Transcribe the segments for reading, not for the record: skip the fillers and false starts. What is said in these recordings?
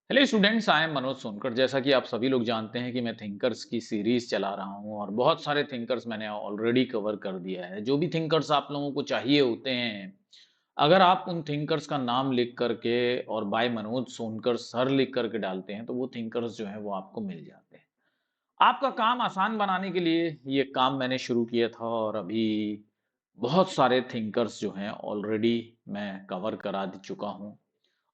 Hello students, I am Manoj Sonkar. जैसा कि आप सभी लोग जानते हैं कि मैं थिंकर्स की सीरीज चला रहा हूं और बहुत सारे थिंकर्स मैंने ऑलरेडी कवर कर दिया है। जो भी थिंकर्स आप लोगों को चाहिए होते हैं, अगर आप उन थिंकर्स का नाम लिख करके और बाय मनोज सोनकर सर लिख करके डालते हैं तो वो थिंकर्स जो है वो आपको मिल जाते हैं। आपका काम आसान बनाने के लिए ये काम मैंने शुरू किया था और अभी बहुत सारे थिंकर्स जो हैं ऑलरेडी मैं कवर करा चुका हूं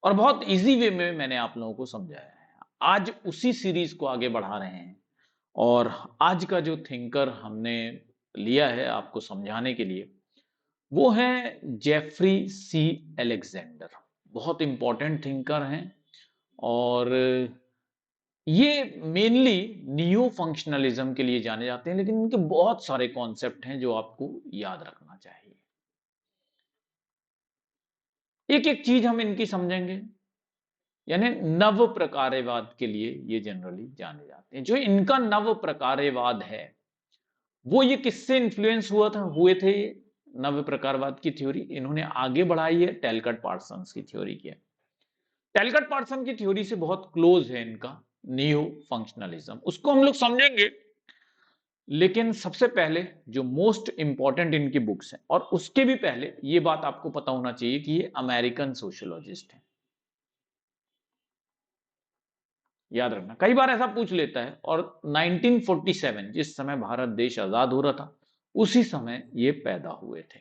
और बहुत इजी वे में मैंने आप लोगों को समझाया है। आज उसी सीरीज को आगे बढ़ा रहे हैं और आज का जो थिंकर हमने लिया है आपको समझाने के लिए वो है जेफरी सी एलेक्जेंडर। बहुत इंपॉर्टेंट थिंकर हैं और ये मेनली नियो फंक्शनलिज्म के लिए जाने जाते हैं, लेकिन इनके बहुत सारे कॉन्सेप्ट हैं जो आपको याद रखना चाहिए। एक एक चीज हम इनकी समझेंगे। यानी नव प्रकारवाद के लिए ये जनरली जाने जाते हैं। जो इनका नव प्रकारवाद है वो ये किससे इन्फ्लुएंस हुए थे। ये नव प्रकारवाद की थ्योरी इन्होंने आगे बढ़ाई है टैलकट पार्सन्स की थ्योरी की। टैलकट पार्सन की थ्योरी से बहुत क्लोज है इनका नियो फंक्शनलिज्म, उसको हम लोग समझेंगे। लेकिन सबसे पहले जो मोस्ट इंपॉर्टेंट इनकी बुक्स हैं, और उसके भी पहले ये बात आपको पता होना चाहिए कि ये अमेरिकन सोशियोलॉजिस्ट हैं। याद रखना, कई बार ऐसा पूछ लेता है। और 1947 जिस समय भारत देश आजाद हो रहा था उसी समय ये पैदा हुए थे।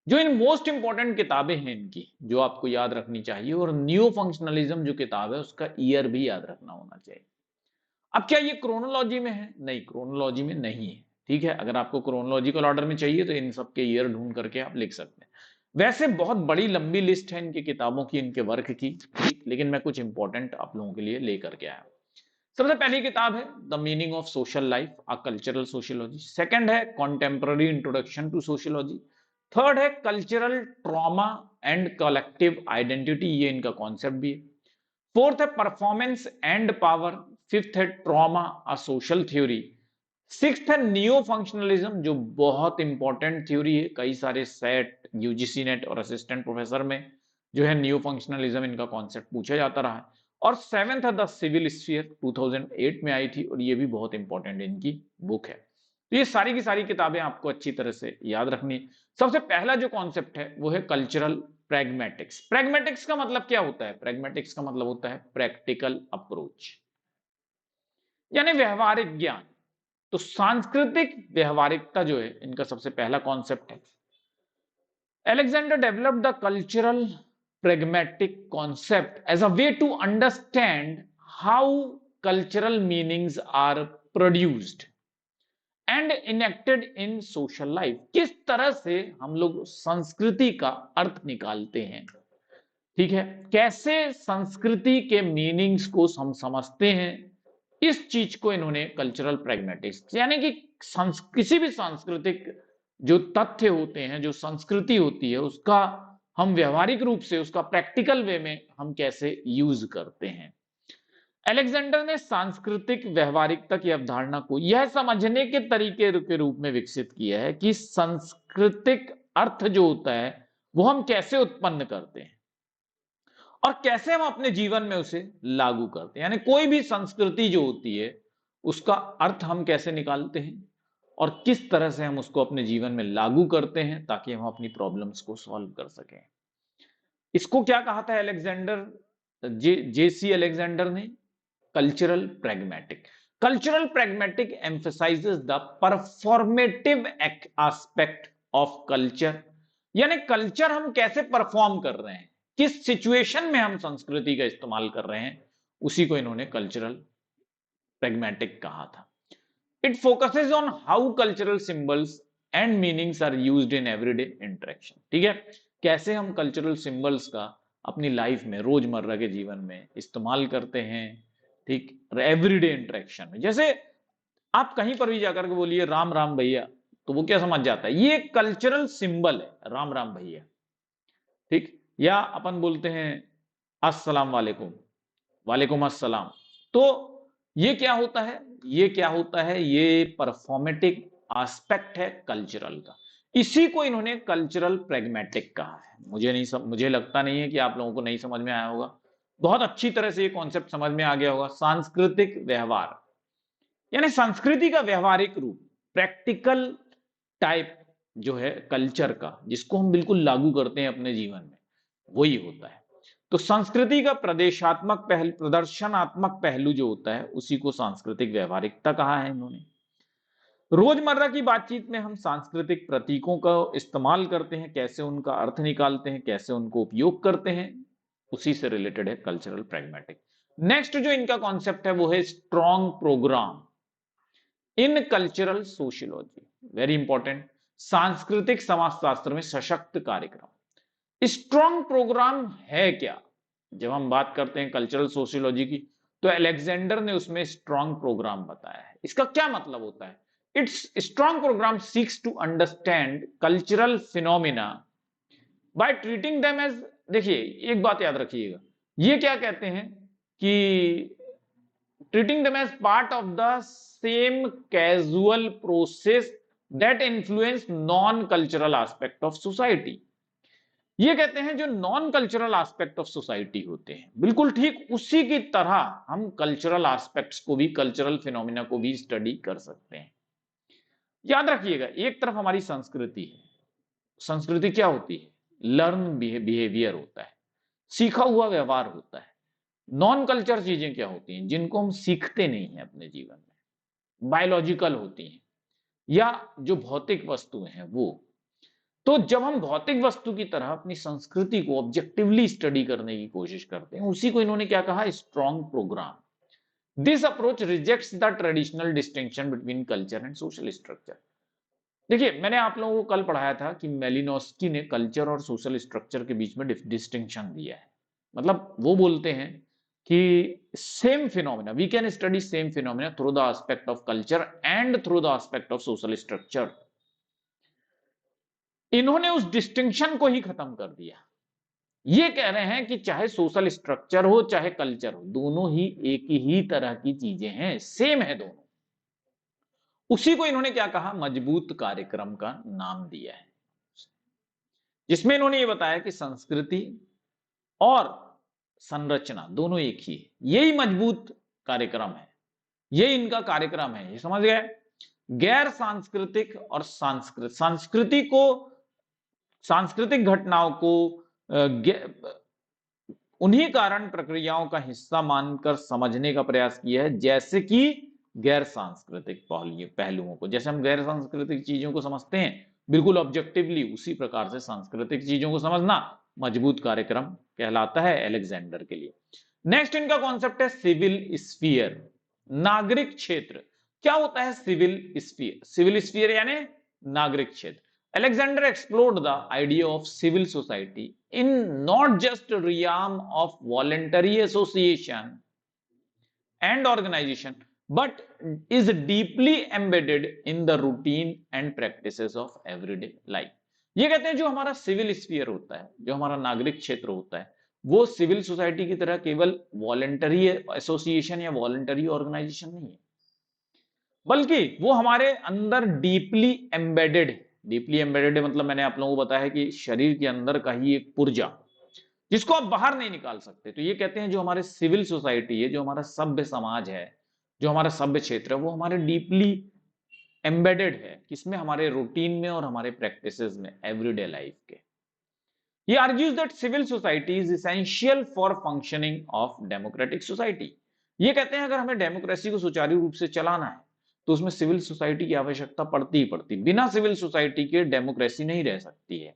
जो इन मोस्ट इंपॉर्टेंट किताबें हैं इनकी जो आपको याद रखनी चाहिए, और न्यू फंक्शनलिज्म जो किताब है उसका ईयर भी याद रखना होना चाहिए। अब क्या ये क्रोनोलॉजी में है? नहीं, क्रोनोलॉजी में नहीं है। ठीक है, अगर आपको क्रोनोलॉजिकल ऑर्डर में चाहिए तो इन सब के ईयर ढूंढ करके आप लिख सकते हैं। वैसे बहुत बड़ी लंबी लिस्ट है इनकी किताबों की, इनके वर्क की, लेकिन मैं कुछ इंपॉर्टेंट आप लोगों के लिए लेकर के आया। सबसे पहली किताब है the meaning of social life a cultural sociology. Second है contemporary introduction to sociology. Third है cultural trauma and collective identity, ये इनका कॉन्सेप्ट भी है। फोर्थ है परफॉर्मेंस एंड पावर। फिफ्थ है trauma a social theory. Sixth है नियो फंक्शनलिज्म जो बहुत इंपॉर्टेंट थ्योरी है। कई सारे सेट यूजीसी नेट और असिस्टेंट प्रोफेसर में जो है नियो फंक्शनलिज्म इनका कॉन्सेप्ट पूछा जाता रहा है। और सेवेंथ है द सिविल स्फीयर, 2008 में आई थी और ये भी बहुत इंपॉर्टेंट इनकी बुक है। तो ये सारी की सारी किताबें आपको अच्छी तरह से याद रखनी। सबसे पहला जो कॉन्सेप्ट है वो है कल्चरल प्रैग्मेटिक्स। प्रैग्मेटिक्स का मतलब क्या होता है? प्रैग्मेटिक्स का मतलब होता है प्रैक्टिकल अप्रोच, यानी व्यवहारिक ज्ञान। तो सांस्कृतिक व्यवहारिकता जो है इनका सबसे पहला कॉन्सेप्ट है। Alexander developed the cultural pragmatic concept as a way to understand how cultural meanings are produced and enacted in social life। किस तरह से हम लोग संस्कृति का अर्थ निकालते हैं, ठीक है, कैसे संस्कृति के मीनिंग्स को हम समझते हैं, इस चीज को इन्होंने कल्चरल प्रैग्मेटिक्स, यानी कि किसी भी सांस्कृतिक जो तथ्य होते हैं, जो संस्कृति होती है, उसका हम व्यवहारिक रूप से, उसका प्रैक्टिकल वे में हम कैसे यूज करते हैं। अलेक्जेंडर ने सांस्कृतिक व्यवहारिकता की अवधारणा को यह समझने के तरीके के रूप में विकसित किया है कि सांस्कृतिक अर्थ जो होता है वो हम कैसे उत्पन्न करते हैं और कैसे हम अपने जीवन में उसे लागू करते हैं। यानी कोई भी संस्कृति जो होती है उसका अर्थ हम कैसे निकालते हैं और किस तरह से हम उसको अपने जीवन में लागू करते हैं ताकि हम अपनी प्रॉब्लम्स को सॉल्व कर सकें। इसको क्या कहा था अलेक्जेंडर, जेसी अलेक्जेंडर ने? Cultural pragmatic. Cultural pragmatic emphasises the performative aspect of culture, यानी कल्चर हम कैसे परफॉर्म कर रहे हैं, किस सिचुएशन में हम संस्कृति का इस्तेमाल कर रहे हैं, उसी को इन्होंने कल्चरल प्रैग्मेटिक कहा था। It focuses on how cultural symbols and meanings are used in everyday interaction. ठीक है, कैसे हम कल्चरल सिंबल्स का अपनी लाइफ में, रोजमर्रा के जीवन में इस्तेमाल करते हैं, ठीक, एवरीडे इंटरेक्शन में। जैसे आप कहीं पर भी जाकर के बोलिए राम राम भैया, तो वो क्या समझ जाता है? ये कल्चरल सिंबल है, राम राम भैया। ठीक, या अपन बोलते हैं अस्सलाम वालेकुम, वालेकुम अस्सलाम। तो ये क्या होता है? ये क्या होता है? ये परफॉर्मेटिव एस्पेक्ट है कल्चरल का। इसी को इन्होंने कल्चरल प्रैग्मेटिक कहा है। मुझे लगता नहीं है कि आप लोगों को नहीं समझ में आया होगा। बहुत अच्छी तरह से ये कॉन्सेप्ट समझ में आ गया होगा। सांस्कृतिक व्यवहार यानी संस्कृति का व्यवहारिक रूप, प्रैक्टिकल टाइप जो है कल्चर का, जिसको हम बिल्कुल लागू करते हैं अपने जीवन में, वही होता है। तो संस्कृति का प्रदेशात्मक पहलू, प्रदर्शनात्मक पहलू जो होता है, उसी को सांस्कृतिक व्यवहारिकता कहा है इन्होंने। रोजमर्रा की बातचीत में हम सांस्कृतिक प्रतीकों का इस्तेमाल करते हैं, कैसे उनका अर्थ निकालते हैं, कैसे उनको उपयोग करते हैं, उसी से रिलेटेड है कल्चरल प्रैग्मेटिक। नेक्स्ट जो इनका कॉन्सेप्ट है वो है strong programme in cultural sociology, very important, सांस्कृतिक समाजशास्त्र में सशक्त कार्यक्रम। स्ट्रॉन्ग प्रोग्राम है क्या? जब हम बात करते हैं कल्चरल सोशियोलॉजी की, तो अलेक्जेंडर ने उसमें स्ट्रॉन्ग प्रोग्राम बताया है। इसका क्या मतलब होता है? It's strong programme seeks to understand cultural phenomena by treating them as, देखिए एक बात याद रखिएगा, ये क्या कहते हैं कि treating them as part of the same casual process that influence non-cultural aspect of society। ये कहते हैं जो non cultural aspect of society होते हैं, बिल्कुल ठीक उसी की तरह हम कल्चरल एस्पेक्ट्स को भी, कल्चरल फिनोमिना को भी स्टडी कर सकते हैं। याद रखिएगा, एक तरफ हमारी संस्कृति है। संस्कृति क्या होती है? लर्न बिहेवियर होता है, सीखा हुआ व्यवहार होता है। नॉन कल्चर चीजें क्या होती हैं? जिनको हम सीखते नहीं हैं अपने जीवन में, बायोलॉजिकल होती हैं, या जो भौतिक वस्तुएं हैं वो। तो जब हम भौतिक वस्तु की तरह अपनी संस्कृति को ऑब्जेक्टिवली स्टडी करने की कोशिश करते हैं, उसी को इन्होंने क्या कहा? Strong programme. This approach rejects the traditional distinction between culture and social structure. देखिए, मैंने आप लोगों को कल पढ़ाया था कि मेलिनोस्की ने कल्चर और सोशल स्ट्रक्चर के बीच में डिस्टिंक्शन दिया है। मतलब वो बोलते हैं कि same phenomena, we can study same phenomena through the aspect of culture and through the aspect of social structure. इन्होंने उस डिस्टिंक्शन को ही खत्म कर दिया। ये कह रहे हैं कि चाहे सोशल स्ट्रक्चर हो चाहे कल्चर हो, दोनों ही एक ही तरह की चीजें हैं, सेम है दोनों। उसी को इन्होंने क्या कहा? मजबूत कार्यक्रम का नाम दिया है, जिसमें इन्होंने ये बताया कि संस्कृति और संरचना दोनों एक ही है। यही मजबूत कार्यक्रम है, यही इनका कार्यक्रम है। ये समझ गए? गैर सांस्कृतिक और संस्कृति को, सांस्कृतिक घटनाओं को उन्हीं कारण प्रक्रियाओं का हिस्सा मानकर समझने का प्रयास किया है, जैसे कि गैर सांस्कृतिक पहलुओं को। जैसे हम गैर सांस्कृतिक चीजों को समझते हैं बिल्कुल ऑब्जेक्टिवली, उसी प्रकार से सांस्कृतिक चीजों को समझना मजबूत कार्यक्रम कहलाता है अलेक्जेंडर के लिए। नेक्स्ट इनका कॉन्सेप्ट है सिविल स्फीयर, नागरिक क्षेत्र। क्या होता है सिविल स्फीयर? सिविल स्फीयर यानी नागरिक क्षेत्र। Alexander explored the idea of civil society in not just a realm of voluntary association and organization, but is deeply embedded in the routine and practices of everyday life। ये कहते हैं जो हमारा civil sphere होता है, जो हमारा नागरिक क्षेत्र होता है, वो सिविल सोसाइटी की तरह केवल वॉलंटरी एसोसिएशन या वॉलंटरी ऑर्गेनाइजेशन नहीं है, बल्कि वो हमारे अंदर डीपली एम्बेडेड है। डीपली एम्बेडेड मतलब मैंने आप लोगों को बताया कि शरीर के अंदर का ही एक पुर्जा, जिसको आप बाहर नहीं निकाल सकते। तो ये कहते हैं जो हमारे सिविल सोसाइटी है, जो हमारा सभ्य समाज है, जो हमारा सभ्य क्षेत्र है, वो हमारे डीपली एम्बेडेड है, किसमें? हमारे रूटीन में और हमारे प्रैक्टिसेस में, एवरीडे लाइफ के। He argues that civil society is essential for functioning of democratic society। ये कहते हैं अगर हमें डेमोक्रेसी को सुचारू रूप से चलाना है तो उसमें सिविल सोसाइटी की आवश्यकता पड़ती ही पड़ती। बिना सिविल सोसाइटी के डेमोक्रेसी नहीं रह सकती है।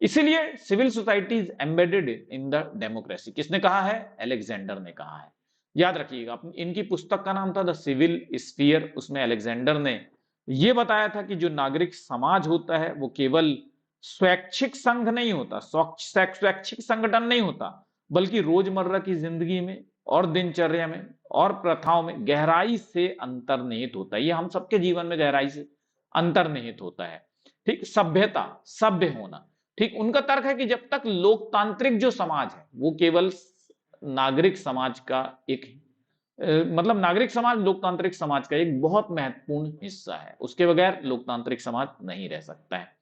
इसीलिए civil society is embedded in the democracy. किसने कहा है? अलेक्जेंडर ने कहा है। याद रखिएगा, इनकी पुस्तक का नाम था द सिविल स्फीयर। उसमें अलेक्जेंडर ने यह बताया था कि जो नागरिक समाज होता है वो केवल स्वैच्छिक संघ नहीं होता, स्वैच्छिक संगठन नहीं होता, बल्कि रोजमर्रा की जिंदगी में और दिनचर्या में और प्रथाओं में गहराई से अंतर्निहित होता है। ये हम सबके जीवन में गहराई से अंतर्निहित होता है। ठीक, सभ्यता, सभ्य होना। ठीक, उनका तर्क है कि जब तक लोकतांत्रिक जो समाज है वो केवल नागरिक समाज का एक मतलब नागरिक समाज लोकतांत्रिक समाज का एक बहुत महत्वपूर्ण हिस्सा है, उसके बगैर लोकतांत्रिक समाज नहीं रह सकता है।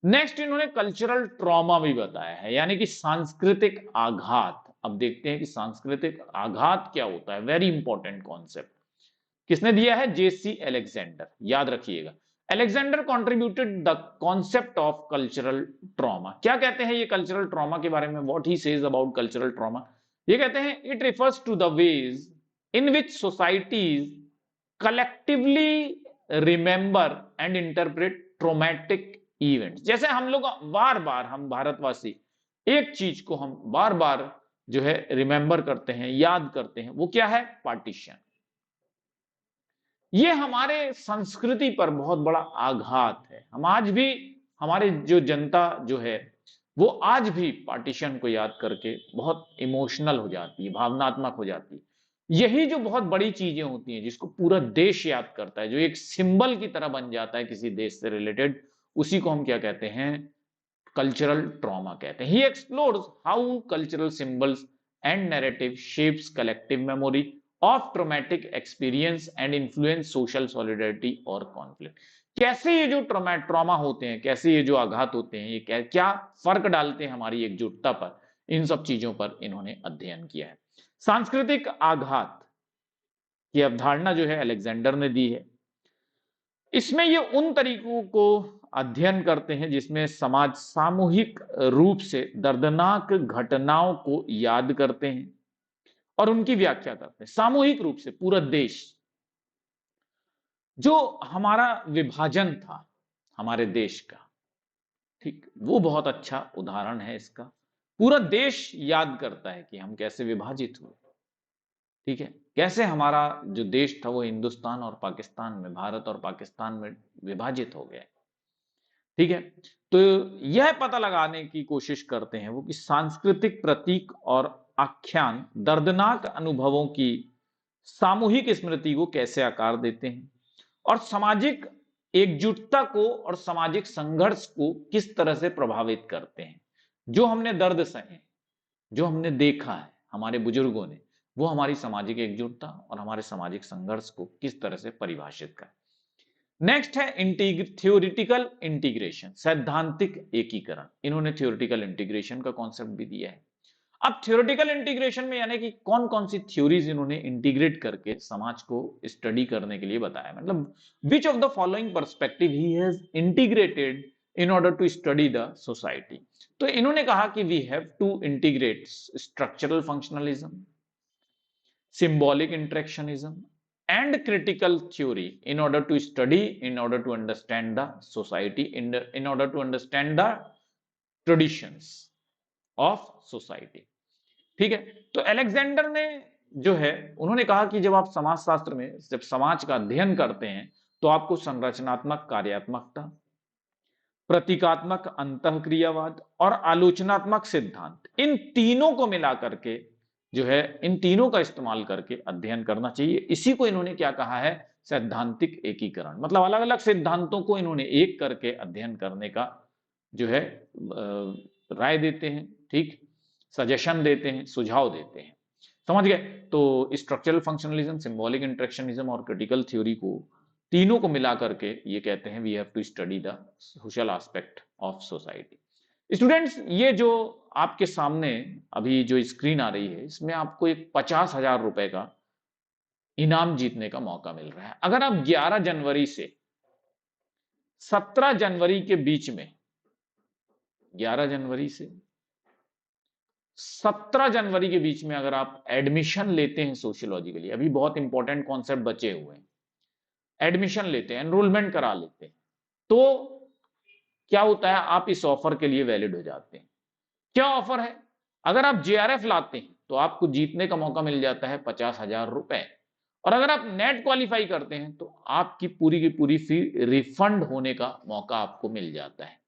नेक्स्ट इन्होंने कल्चरल ट्रॉमा भी बताया है, यानी कि सांस्कृतिक आघात। अब देखते हैं कि सांस्कृतिक आघात क्या होता है। Very important concept. किसने दिया है? जेसी अलेक्जेंडर, याद रखिएगा। Alexander contributed the concept of cultural trauma. क्या कहते हैं ये कल्चरल ट्रॉमा के बारे में? What he says about cultural trauma, ये कहते हैं it refers to the ways in which societies collectively remember and interpret traumatic events. जैसे हम लोग बार बार, हम भारतवासी एक चीज को हम बार बार जो है रिमेंबर करते हैं, याद करते हैं, वो क्या है? पार्टीशन। ये हमारे संस्कृति पर बहुत बड़ा आघात है। हम आज भी, हमारे जो जनता जो है वो आज भी पार्टीशन को याद करके बहुत इमोशनल हो जाती है, भावनात्मक हो जाती है। यही जो बहुत बड़ी चीजें होती हैं जिसको पूरा देश याद करता है, जो एक सिंबल की तरह बन जाता है किसी देश से रिलेटेड, उसी को हम क्या कहते हैं? कल्चरल ट्रॉमा कहते हैं। He explores how cultural symbols and narrative shapes collective memory of traumatic experience and influence social solidarity और कॉन्फ्लिक्ट। कैसे ये जो ट्रॉमा होते हैं, कैसे ये जो आघात होते हैं, ये क्या फर्क डालते हैं हमारी एकजुटता पर, इन सब चीजों पर इन्होंने अध्ययन किया है। सांस्कृतिक आघात की अवधारणा जो है अलेक्जेंडर ने दी है। इसमें ये उन तरीकों को अध्ययन करते हैं जिसमें समाज सामूहिक रूप से दर्दनाक घटनाओं को याद करते हैं और उनकी व्याख्या करते हैं। सामूहिक रूप से पूरा देश, जो हमारा विभाजन था हमारे देश का, ठीक, वो बहुत अच्छा उदाहरण है इसका। पूरा देश याद करता है कि हम कैसे विभाजित हुए, ठीक है, कैसे हमारा जो देश था वो हिंदुस्तान और पाकिस्तान में, भारत और पाकिस्तान में विभाजित हो गया, ठीक है। तो यह पता लगाने की कोशिश करते हैं वो कि सांस्कृतिक प्रतीक और आख्यान दर्दनाक अनुभवों की सामूहिक स्मृति को कैसे आकार देते हैं और सामाजिक एकजुटता को और सामाजिक संघर्ष को किस तरह से प्रभावित करते हैं। जो हमने दर्द सहे, जो हमने देखा है हमारे बुजुर्गों ने, वो हमारी सामाजिक एकजुटता और हमारे सामाजिक संघर्ष को किस तरह से परिभाषित कर। नेक्स्ट है थ्योरिटिकल इंटीग्रेशन, सैद्धांतिक एकीकरण। इन्होंने थ्योरिटिकल इंटीग्रेशन का कॉन्सेप्ट भी दिया है। अब थ्योरेटिकल इंटीग्रेशन में यानी कि कौन कौन सी थ्योरीज इन्होंने इंटीग्रेट करके समाज को स्टडी करने के लिए बताया, मतलब which of the following perspective he has integrated in order to study the society. तो इन्होंने कहा कि we have to integrate structural functionalism, symbolic interactionism and critical theory in order to study, in order to understand the society, in order to understand the traditions of society, ठीक है। तो Alexander ने जो है उन्होंने कहा कि जब आप समाजशास्त्र में जब समाज का अध्ययन करते हैं तो आपको संरचनात्मक कार्यात्मकता, प्रतीकात्मक अंतःक्रियावाद और आलोचनात्मक सिद्धांत, इन तीनों को मिला करके जो है, इन तीनों का इस्तेमाल करके अध्ययन करना चाहिए। इसी को इन्होंने क्या कहा है? सैद्धांतिक एकीकरण। मतलब अलग अलग सिद्धांतों को इन्होंने एक करके अध्ययन करने का जो है राय देते हैं, ठीक, सजेशन देते हैं, सुझाव देते हैं। समझ गए? तो स्ट्रक्चरल फंक्शनलिज्म, सिंबॉलिक इंटरेक्शनिज्म और क्रिटिकल थ्योरी को, तीनों को मिला करके ये कहते हैं we have to study the social aspect of society. Students, ये जो आपके सामने अभी जो स्क्रीन आ रही है, इसमें आपको एक 50,000 रुपए का इनाम जीतने का मौका मिल रहा है। अगर आप 11 जनवरी से 17 जनवरी के बीच में, 11 जनवरी से 17 जनवरी के बीच में अगर आप एडमिशन लेते हैं सोशियोलॉजी के लिए, अभी बहुत इंपॉर्टेंट कॉन्सेप्ट बचे हुए हैं, एडमिशन लेते हैं, एनरोलमेंट करा लेते हैं, तो क्या होता है? आप इस ऑफर के लिए वैलिड हो जाते हैं। क्या ऑफर है? अगर आप जेआरएफ लाते हैं तो आपको जीतने का मौका मिल जाता है 50,000 रुपए, और अगर आप नेट क्वालिफाई करते हैं तो आपकी पूरी की पूरी फी रिफंड होने का मौका आपको मिल जाता है।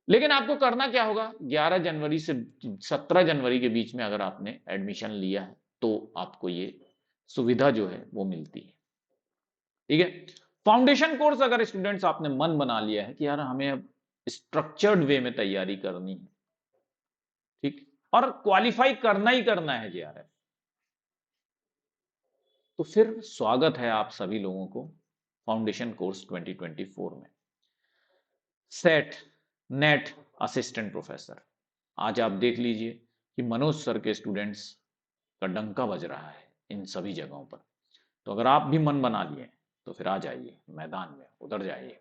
लेकिन आपको करना क्या होगा? 11 जनवरी से 17 जनवरी के बीच में अगर आपने एडमिशन लिया है तो आपको ये सुविधा जो है वो मिलती है, ठीक है। फाउंडेशन कोर्स अगर स्टूडेंट्स आपने मन बना लिया है कि यार हमें अब स्ट्रक्चर्ड वे में तैयारी करनी है, ठीक, और क्वालिफाई करना ही करना है जेआरएफ, तो फिर स्वागत है आप सभी लोगों को फाउंडेशन कोर्स 2024 में। सेट, नेट, असिस्टेंट प्रोफेसर, आज आप देख लीजिए कि मनोज सर के स्टूडेंट्स का डंका बज रहा है इन सभी जगहों पर। तो अगर आप भी मन बना लिए तो फिर आ जाइए मैदान में, उतर जाइए।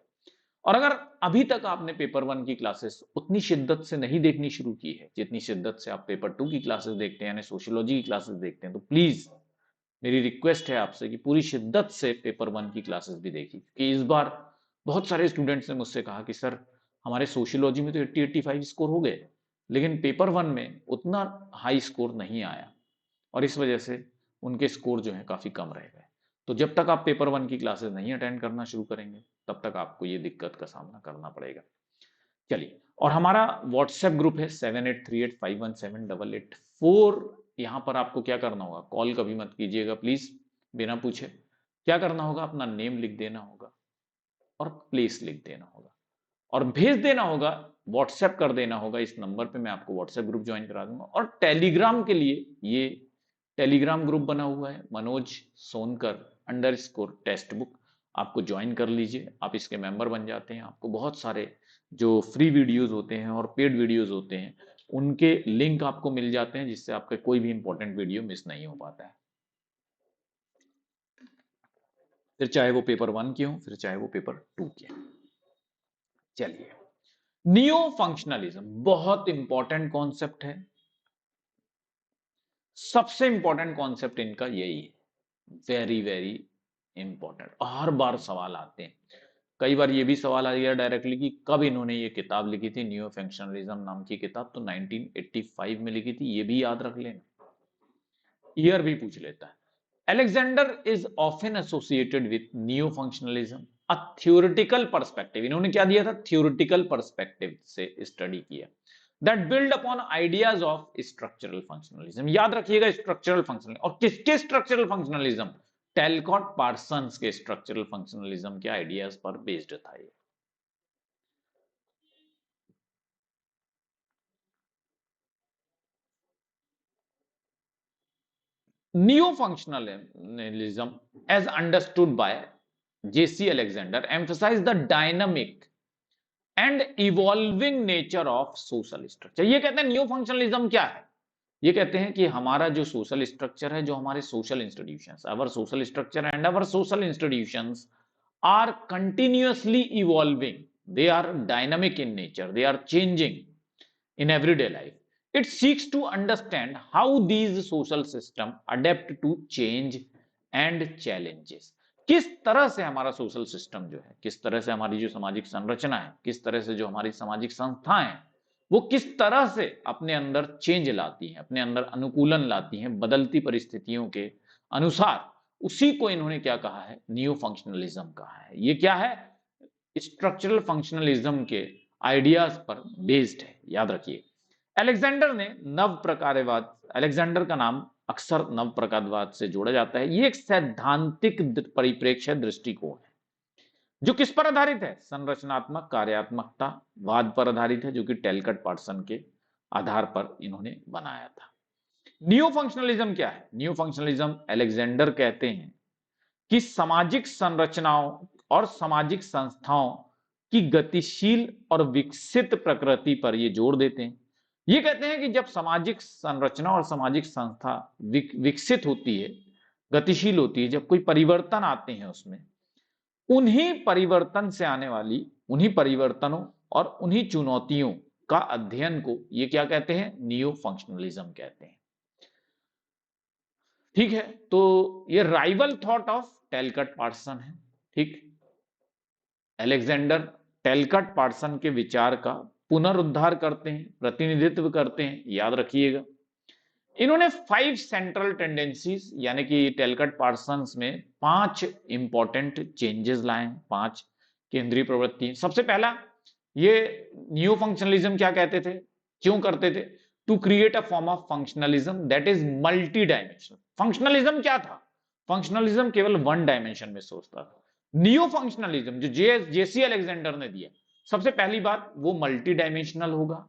और अगर अभी तक आपने पेपर 1 की क्लासेस उतनी शिद्दत से नहीं देखनी शुरू की है जितनी शिद्दत से आप पेपर 2 की क्लासेस देखते हैं, यानी सोशियोलॉजी की क्लासेस देखते हैं, तो प्लीज मेरी रिक्वेस्ट है आपसे कि पूरी शिद्दत से पेपर 1 की क्लासेस भी देखिए, कि इस बार बहुत सारे स्टूडेंट्स ने मुझसे कहा कि सर हमारे सोशियोलॉजी में तो 80-85 स्कोर हो गए, लेकिन पेपर 1 में उतना हाई स्कोर नहीं आया और इस वजह से उनके स्कोर जो है काफी कम रह गए। तो जब तक आप पेपर 1 की क्लासेस नहीं अटेंड करना शुरू करेंगे तब तक आपको ये दिक्कत का सामना करना पड़ेगा। चलिए, और हमारा व्हाट्सएप ग्रुप है 7838517884। यहां पर आपको क्या करना होगा, कॉल कभी मत कीजिएगा प्लीज बिना पूछे। क्या करना होगा, अपना नेम लिख देना होगा और प्लेस लिख देना होगा और भेज देना होगा, व्हाट्सएप कर देना होगा इस नंबर पे। मैं आपको व्हाट्सएप ग्रुप ज्वाइन करा दूंगा। और टेलीग्राम के लिए ये टेलीग्राम ग्रुप बना हुआ है मनोज सोनकर _टेक्स्ट बुक, आपको ज्वाइन कर लीजिए। आप इसके मेंबर बन जाते हैं, आपको बहुत सारे जो फ्री वीडियोस होते हैं और पेड वीडियोस होते हैं उनके लिंक आपको मिल जाते हैं, जिससे आपका कोई भी इंपॉर्टेंट वीडियो मिस नहीं हो पाता है, फिर चाहे वो पेपर 1 की हो, फिर चाहे वो पेपर 2 की हो। चलिए, नियो फंक्शनलिज्म बहुत इंपॉर्टेंट कॉन्सेप्ट है, सबसे इंपॉर्टेंट कॉन्सेप्ट इनका यही है, वेरी वेरी इंपॉर्टेंट। हर बार सवाल आते हैं, कई बार ये भी सवाल आ गया डायरेक्टली कि कब इन्होंने ये किताब लिखी थी, नियो फंक्शनलिज्म नाम की किताब तो 1985 में लिखी थी, ये भी याद रख लेना, ईयर भी पूछ लेता है। Alexander is often associated with neo-functionalism, a theoretical perspective। इन्होंने क्या दिया था, theoretical perspective से स्टडी किया, that build upon ideas of structural functionalism। याद रखिएगा structural functionalism, और किसके structural functionalism, टैलकॉट पार्सन्स के structural functionalism के आइडियाज पर बेस्ड था ये। Neo-functionalism, as understood by J.C. Alexander, emphasized the dynamic and evolving nature of social structure. ये कहते हैं न्यू फंक्शनलिज्म क्या है, ये कहते हैं कि हमारा जो सोशल स्ट्रक्चर है, जो हमारे social institutions, our social structure and our social institutions are continuously evolving, they are dynamic in nature, they are changing in everyday life. It seeks to understand how these social system adapt to change and challenges। किस तरह से हमारा social system जो है, किस तरह से हमारी जो सामाजिक संरचना है, किस तरह से जो हमारी सामाजिक संस्थाएं हैं, वो किस तरह से अपने अंदर चेंज लाती हैं, अपने अंदर अनुकूलन लाती हैं बदलती परिस्थितियों के अनुसार। उसी को इन्होंने क्या कहा है, नियो फंक्शनलिज्म कहा है। ये क्या है, स्ट्रक्चरल फंक्शनलिज्म के आइडियाज पर बेस्ड है, याद रखिए। अलेक्जेंडर ने नव प्रकारवाद, अलेक्जेंडर का नाम अक्सर नव प्रकारवाद से जोड़ा जाता है। ये एक सैद्धांतिक परिप्रेक्ष्य दृष्टिकोण है जो किस पर आधारित है, संरचनात्मक कार्यात्मकता वाद पर आधारित है, जो कि टैलकट पार्सन के आधार पर इन्होंने बनाया था। नियो फंक्शनलिज्म क्या है, नियो फंक्शनलिज्म अलेक्जेंडर कहते हैं कि सामाजिक संरचनाओं और सामाजिक संस्थाओं की गतिशील और विकसित प्रकृति पर ये जोर देते हैं। ये कहते हैं कि जब सामाजिक संरचना और सामाजिक संस्था विकसित होती है, गतिशील होती है, जब कोई परिवर्तन आते हैं उसमें, उन्हीं परिवर्तन से आने वाली, उन्हीं परिवर्तनों और उन्हीं चुनौतियों का अध्ययन को ये क्या कहते हैं, नियो फंक्शनलिज्म कहते हैं। ठीक है, तो ये rival thought of Talcott Parson है। ठीक, अलेक्जेंडर टैलकट पार्सन के विचार का पुनरुद्धार करते हैं, प्रतिनिधित्व करते हैं, याद रखिएगा। इन्होंने 5 सेंट्रल टेंडेंसीज, यानी कि टैलकट पार्सन्स में 5 इंपॉर्टेंट चेंजेस लाए, 5 केंद्रीय प्रवृत्ति। सबसे पहला, ये न्यू फंक्शनलिज्म क्या कहते थे, क्यों करते थे, to create a form of functionalism that is multi dimensional. Functionalism क्या था, फंक्शनलिज्म केवल 1 डायमेंशन में सोचता था। नियो फंक्शनलिज्म जो जेसी अलेक्जेंडर ने दिया, सबसे पहली बात वो मल्टी डायमेंशनल होगा,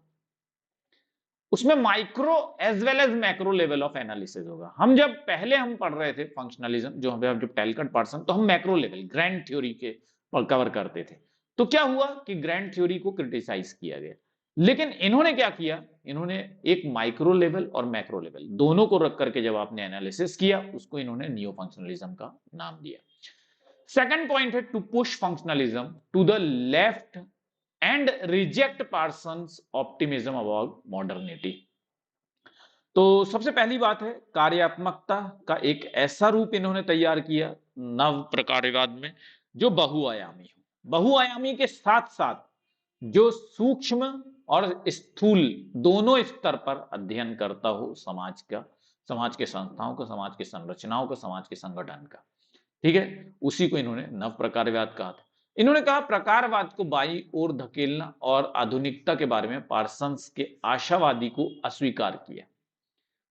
उसमें micro as well as macro level of analysis होगा। हम जब पहले हम पढ़ रहे थे फंक्शनलिज्म, जो टैलकट पार्सन, तो हम मैक्रो लेवल ग्रैंड थ्योरी के कवर करते थे। तो क्या हुआ कि ग्रैंड थ्योरी को क्रिटिसाइज किया गया, लेकिन इन्होंने क्या किया, इन्होंने एक माइक्रो लेवल और मैक्रो लेवल दोनों को रख करके जब आपने एनालिसिस किया, उसको इन्होंने नियो फंक्शनलिज्म का नाम दिया। सेकंड पॉइंट है to push functionalism to the left and reject Parsons optimism about modernity. तो सबसे पहली बात है, कार्यात्मकता का एक ऐसा रूप इन्होंने तैयार किया नव प्रकारवाद में जो बहुआयामी हो, बहुआयामी के साथ साथ जो सूक्ष्म और स्थूल दोनों स्तर पर अध्ययन करता हो समाज का, समाज के संस्थाओं का, समाज के संरचनाओं का, समाज के संगठन का। ठीक है, उसी को इन्होंने नव प्रकारवाद कहा था। इन्होंने कहा प्रकारवाद को बाई ओर धकेलना और आधुनिकता के बारे में पार्सन्स के आशावादी को अस्वीकार किया।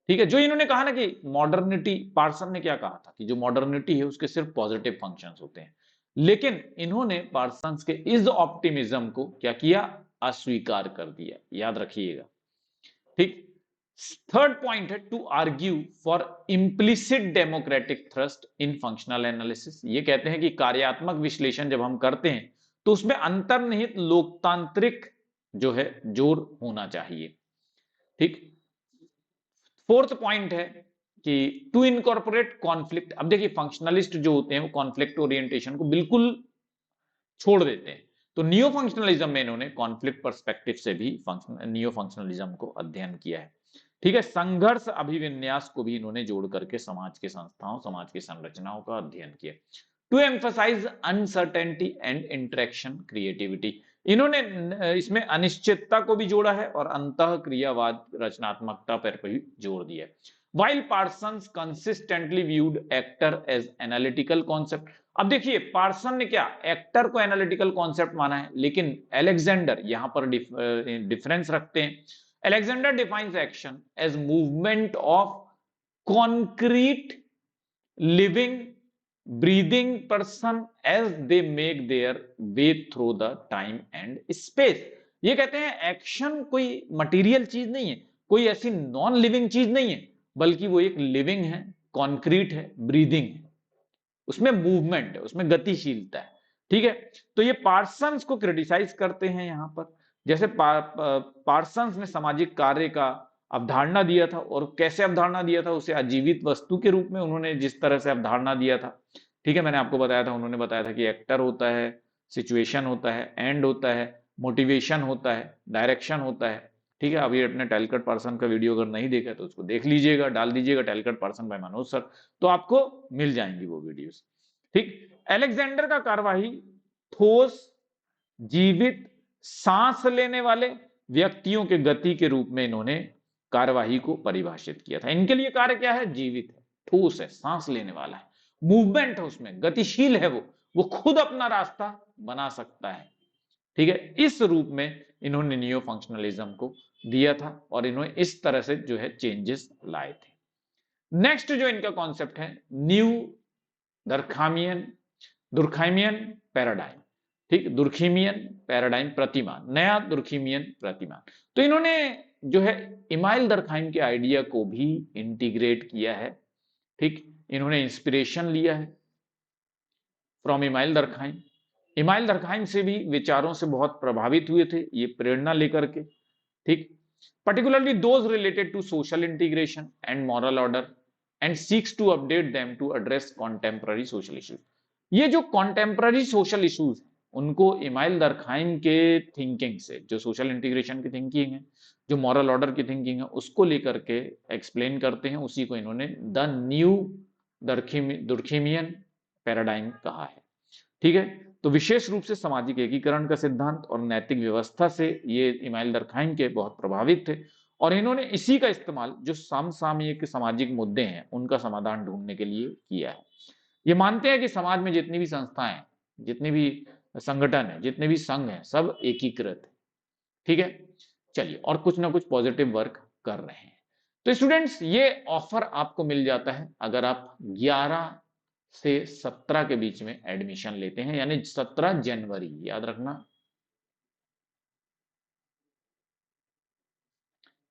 ठीक है, जो इन्होंने कहा ना कि मॉडर्निटी, पार्सन ने क्या कहा था कि जो मॉडर्निटी है उसके सिर्फ पॉजिटिव फंक्शंस होते हैं, लेकिन इन्होंने पार्सन्स के इस ऑप्टिमिज्म को क्या किया, अस्वीकार कर दिया। याद रखिएगा। ठीक। थर्ड पॉइंट है to argue for implicit democratic thrust in functional analysis. ये कहते हैं कि कार्यात्मक विश्लेषण जब हम करते हैं तो उसमें अंतर्निहित लोकतांत्रिक जो है जोर होना चाहिए। ठीक। फोर्थ पॉइंट है कि टू इनकॉर्पोरेट कॉन्फ्लिक्ट। अब देखिए फंक्शनलिस्ट जो होते हैं वो कॉन्फ्लिक्ट ओरिएंटेशन को बिल्कुल छोड़ देते हैं, तो नियो फंक्शनलिज्म में इन्होंने कॉन्फ्लिक्ट पर्सपेक्टिव से भी नियो फंक्शनलिज्म को अध्ययन किया है। ठीक है, संघर्ष अभिविन्यास को भी इन्होंने जोड़ करके समाज के संस्थाओं, समाज की संरचनाओं का अध्ययन किया। To emphasise uncertainty and interaction creativity, इन्होंने इसमें अनिश्चितता को भी जोड़ा है और अंतः क्रियावाद रचनात्मकता पर भी जोर दिया। While Parsons consistently viewed actor as analytical concept, अब देखिए पार्सन ने क्या एक्टर को एनालिटिकल कॉन्सेप्ट माना है, लेकिन अलेक्जेंडर यहां पर डिफरेंस रखते हैं। Alexander defines action as movement of concrete living breathing person as they make their way through the time and space. ये कहते हैं एक्शन कोई मटेरियल चीज नहीं है, कोई ऐसी नॉन लिविंग चीज नहीं है, बल्कि वो एक लिविंग है, कॉन्क्रीट है, ब्रीदिंग है, उसमें मूवमेंट है, उसमें गतिशीलता है। ठीक है, तो ये पार्सन्स को क्रिटिसाइज करते हैं यहां पर। जैसे पार्सन्स ने सामाजिक कार्य का अवधारणा दिया था, और कैसे अवधारणा दिया था, उसे अजीवित वस्तु के रूप में उन्होंने जिस तरह से अवधारणा दिया था। ठीक है, मैंने आपको बताया था, उन्होंने बताया था कि एक्टर होता है, सिचुएशन होता है, एंड होता है, मोटिवेशन होता है, डायरेक्शन होता है। ठीक है, अभी अपने टैलकट पर्सन का वीडियो अगर नहीं देखा तो उसको देख लीजिएगा, डाल दीजिएगा Talcott person by Manoj sir, तो आपको मिल जाएंगी वो वीडियोस। ठीक। अलेक्जेंडर का कार्यवाही ठोस, जीवित, सांस लेने वाले व्यक्तियों के गति के रूप में इन्होंने कार्यवाही को परिभाषित किया था। इनके लिए कार्य क्या है, जीवित है, ठोस है, सांस लेने वाला है, मूवमेंट है उसमें, गतिशील है, वो खुद अपना रास्ता बना सकता है। ठीक है, इस रूप में इन्होंने नियो फंक्शनलिज्म को दिया था और इन्होंने इस तरह से जो है चेंजेस लाए थे। नेक्स्ट जो इनका कॉन्सेप्ट है न्यू दुर्खाइमियन पैराडाइम। ठीक, दुर्खिमियन पैराडाइम, प्रतिमान, नया दुर्खिमियन प्रतिमान। तो इन्होंने जो है इमाइल दरखाइम के आइडिया को भी इंटीग्रेट किया है। ठीक, इन्होंने इंस्पिरेशन लिया है फ्रॉम इमाइल दरखाइम। इमाइल दरखाइम से भी विचारों से बहुत प्रभावित हुए थे ये प्रेरणा लेकर के। ठीक, particularly those related to social integration and moral order and seeks to update them to address contemporary social issues। ये जो contemporary social issues उनको इमाइल दरखाइम के थिंकिंग से, जो सोशल इंटीग्रेशन की थिंकिंग है, जो मॉरल ऑर्डर की थिंकिंग है, उसको लेकर के एक्सप्लेन करते हैं। उसी को इन्होंने द न्यू दुर्खिमियन पैराडाइम कहा है। ठीक है, तो विशेष रूप से सामाजिक एकीकरण का सिद्धांत और नैतिक व्यवस्था से ये इमाइल दरखाइम के बहुत प्रभावित थे, और इन्होंने इसी का इस्तेमाल जो समसामयिक सामाजिक मुद्दे हैं उनका समाधान ढूंढने के लिए किया है। ये मानते हैं कि समाज में जितनी भी संस्थाएं, जितनी भी संगठन है, जितने भी संघ हैं, सब एकीकृत है। ठीक है, चलिए, और कुछ ना कुछ पॉजिटिव वर्क कर रहे हैं। तो स्टूडेंट्स, ये ऑफर आपको मिल जाता है अगर आप 11 से 17 के बीच में एडमिशन लेते हैं, यानी 17 जनवरी, याद रखना।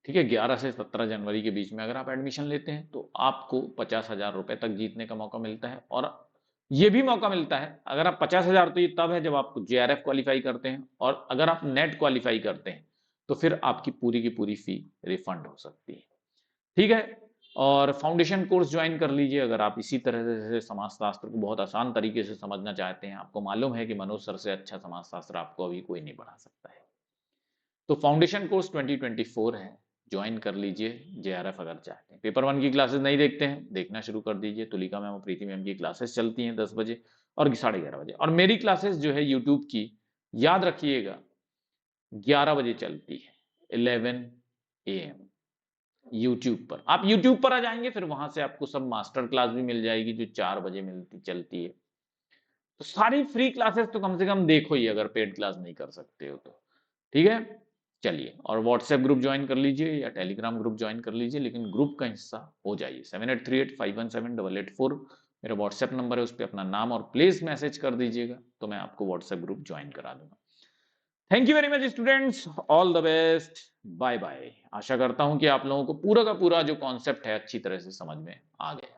ठीक है, 11 से 17 जनवरी के बीच में अगर आप एडमिशन लेते हैं तो आपको 50,000 रुपए तक जीतने का मौका मिलता है। और यह भी मौका मिलता है, अगर आप 50,000, तो ये तब है जब आप JRF क्वालिफाई करते हैं, और अगर आप नेट क्वालिफाई करते हैं तो फिर आपकी पूरी की पूरी फी रिफंड हो सकती है। ठीक है, और फाउंडेशन कोर्स ज्वाइन कर लीजिए अगर आप इसी तरह से समाजशास्त्र को बहुत आसान तरीके से समझना चाहते हैं। आपको मालूम है कि मनोज सर से अच्छा समाजशास्त्र आपको अभी कोई नहीं पढ़ा सकता है। तो फाउंडेशन कोर्स 2024 है, ज्वाइन कर लीजिए जेआरएफ अगर चाहते हैं। पेपर 1 की क्लासेस नहीं देखते हैं, देखना शुरू कर दीजिए। तुलिका मैम और प्रीति मैम की क्लासेस चलती हैं 10 बजे और 11:30 बजे, और मेरी क्लासेस जो है यूट्यूब की, याद रखिएगा 11 बजे चलती है, 11 AM यूट्यूब पर। आप यूट्यूब पर आ जाएंगे, फिर वहां से आपको सब मास्टर क्लास भी मिल जाएगी जो 4 बजे मिलती चलती है। तो सारी फ्री क्लासेस तो कम से कम देखो ही, अगर पेड क्लास नहीं कर सकते हो तो। ठीक है, चलिए, और व्हाट्सएप ग्रुप ज्वाइन कर लीजिए या टेलीग्राम ग्रुप ज्वाइन कर लीजिए, लेकिन ग्रुप का हिस्सा हो जाइए। 7838517888 मेरा व्हाट्सएप नंबर है, उस पर अपना नाम और प्लेस मैसेज कर दीजिएगा, तो मैं आपको व्हाट्सएप ग्रुप ज्वाइन करा दूंगा। Thank you very much students, all the best, bye bye. आशा करता हूं कि आप लोगों को पूरा का पूरा जो कॉन्सेप्ट है अच्छी तरह से समझ में आ गया।